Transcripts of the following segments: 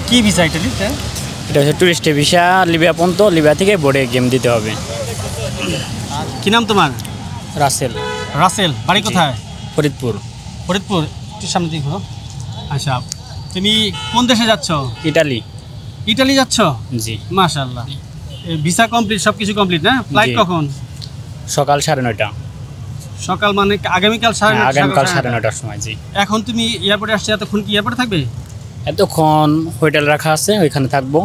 কি visa Italy? এটা হচ্ছে টুরিস্টের ভিসা। লিবিয়া পর্যন্ত, লিবিয়া থেকে বোর্ডে এক্সাম দিতে হবে। কি নাম তোমার? রাসেল। রাসেল, বাড়ি কোথায়? ফরিদপুর। ফরিদপুর, একটু সামনে দিকে ঘুরো। আচ্ছা, তুমি কোন দেশে যাচ্ছ? ইটালি। ইটালি যাচ্ছ? জি। মাশাআল্লাহ। ভিসা কমপ্লিট, সব কিছু কমপ্লিট না? ফ্লাইট কখন? সকাল 9:30। সকাল মানে আগামীকাল 9:30? আগামীকাল 9:30টার সময়। জি। এখন তুমি এয়ারপোর্টে আসছো, এতক্ষণ কি এয়ারপোর্টে থাকবে? এতক্ষণ হোটেল রাখা আছে, ওইখানে থাকবো।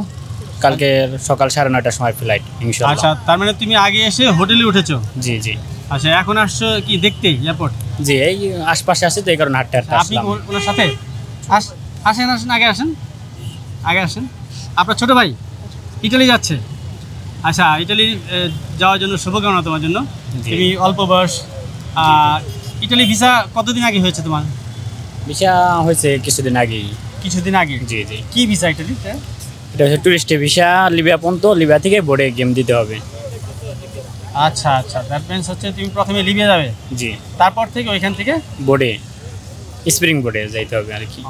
কালকে সকাল 9:30টার সময় ফ্লাইট ইনশাআল্লাহ। আচ্ছা, তার মানে তুমি আগে এসে হোটেলে উঠেছো? জি জি। আচ্ছা, এখন আসছো কি দেখতে এয়ারপোর্ট? জি, এই আশপাশে আছে তো, এই কারণে হাঁটতে হাঁটতে আপনি ওনার সাথে আসেন আসেন, আগে আসেন, আগে আসেন। আপনার ছোট ভাই ইটালি যাচ্ছে? আচ্ছা, ইটালি যাওয়ার জন্য শুভকামনা তোমার জন্য। তুমি অল্প বয়স। ইটালি ভিসা কতদিন আগে হয়েছে তোমার? ভিসা হয়েছে কিছুদিন আগেই। কিছুদিন আগে? জি জি। কি ভিসা ইটালি? এটা হচ্ছে টুরিস্টের ভিসা। লিবিয়া পর্যন্ত, লিবিয়া থেকে বোর্ডে এক্সাম দিতে হবে। আচ্ছা আচ্ছা, দ্যাট মিন্স হচ্ছে তুমি প্রথমে লিবিয়া যাবে? জি। তারপর থেকে ওইখান থেকে বোর্ডে, স্প্রিং বোর্ডে যাইতে হবে আর কি।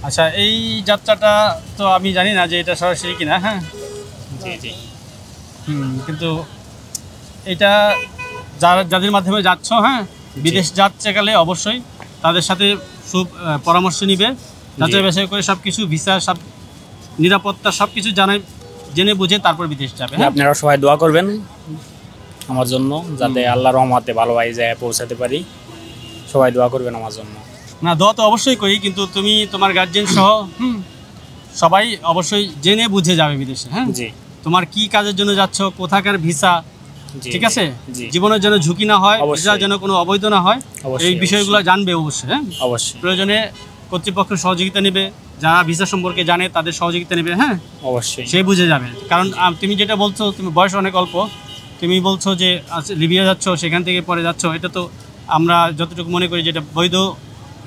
আচ্ছা, এই যাত্রাটা তো আমি জানি না যে এটা সরাসরি কিনা। হ্যাঁ। জি জি। কিন্তু এটা যাদের মাধ্যমে যাচ্ছ, হ্যাঁ, বিদেশ যাচ্ছে গেলে অবশ্যই তাদের সাথে পরামর্শ নিবে, যাচাই বাছাই করে সব কিছু, ভিসা, সব নিরাপত্তা সব কিছু জেনে বুঝে তারপর বিদেশ যাবে। আপনারা সবাই দোয়া করবেন আমার জন্য, যাতে আল্লাহর রহমতে ভালোভাবে যায় পৌঁছাতে পারি। সবাই দোয়া করবেন আমার জন্য। না, দোয়া তো অবশ্যই করি, কিন্তু তুমি তোমার গার্জিয়ান সহ সবাই অবশ্যই জেনে বুঝে যাবে বিদেশে। হ্যাঁ জি। তোমার কি কাজের জন্য যাচ্ছ, কোথাকার ভিসা, ঠিক আছে? জীবনের জন্য ঝুঁকি না হয়, ভিসা যেন কোনো অবৈধ না হয়, এই বিষয়গুলো জানবে অবশ্যই। হ্যাঁ, অবশ্যই। প্রয়োজনে কর্তৃপক্ষের সহযোগিতা নেবে, যারা ভিসা সম্পর্কে জানে তাদের সহযোগিতা নেবে। হ্যাঁ, অবশ্যই, সে বুঝে যাবে। কারণ তুমি যেটা বলছো, তুমি বয়স অনেক অল্প, তুমি বলছো যে লিবিয়া যাচ্ছ, সেখান থেকে পরে যাচ্ছ, এটা তো আমরা যতটুকু মনে করি যে এটা বৈধ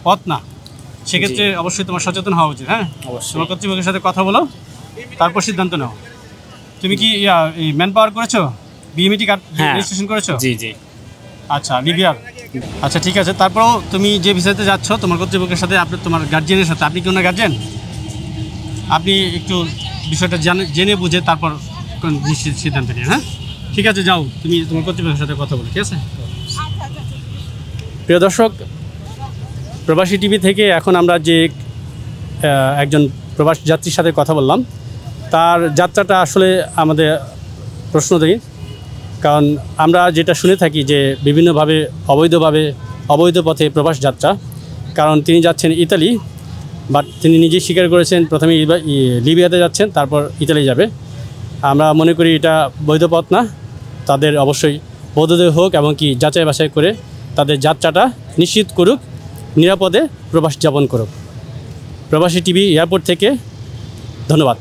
পথ না। সেক্ষেত্রে অবশ্যই তোমার সচেতন হওয়া উচিত। হ্যাঁ, অবশ্যই। তোমার কর্তৃপক্ষের সাথে কথা বলো, তারপর সিদ্ধান্ত নাও। তুমি কি ম্যান পাওয়ার করেছো? বিএমইটি কার্ড রেজিস্ট্রেশন করেছো? জি জি। আচ্ছা, লিবিয়ার। আচ্ছা, ঠিক আছে। তারপরও তুমি যে ভিসাতে যাচ্ছ, তোমার কর্তৃপক্ষের সাথে, তোমার গার্জিয়ানের সাথে, আপনি কি ওনার গার্জিয়ান? আপনি একটু বিষয়টা জেনে বুঝে তারপর সিদ্ধান্ত নিন। হ্যাঁ, ঠিক আছে, যাও, তুমি তোমার কর্তৃপক্ষের সাথে কথা বলো। ঠিক আছে? প্রিয় দর্শক, প্রবাসী টিভি থেকে এখন আমরা যে একজন প্রবাসী যাত্রীর সাথে কথা বললাম, তার যাত্রাটা আসলে আমাদের প্রশ্নদায়ী। কারণ আমরা যেটা শুনে থাকি যে বিভিন্নভাবে অবৈধ পথে প্রবাস যাত্রা। কারণ তিনি যাচ্ছেন ইতালি, বাট তিনি নিজেই স্বীকার করেছেন প্রথমে লিবিয়াতে যাচ্ছেন, তারপর ইতালি যাবে। আমরা মনে করি এটা বৈধ পথ না। তাদের অবশ্যই বৈধদের হোক, এবং কি যাচাই বাছাই করে তাদের যাত্রাটা নিশ্চিত করুক, নিরাপদে প্রবাস যাপন করুক। প্রবাসী টিভি এয়ারপোর্ট থেকে ধন্যবাদ।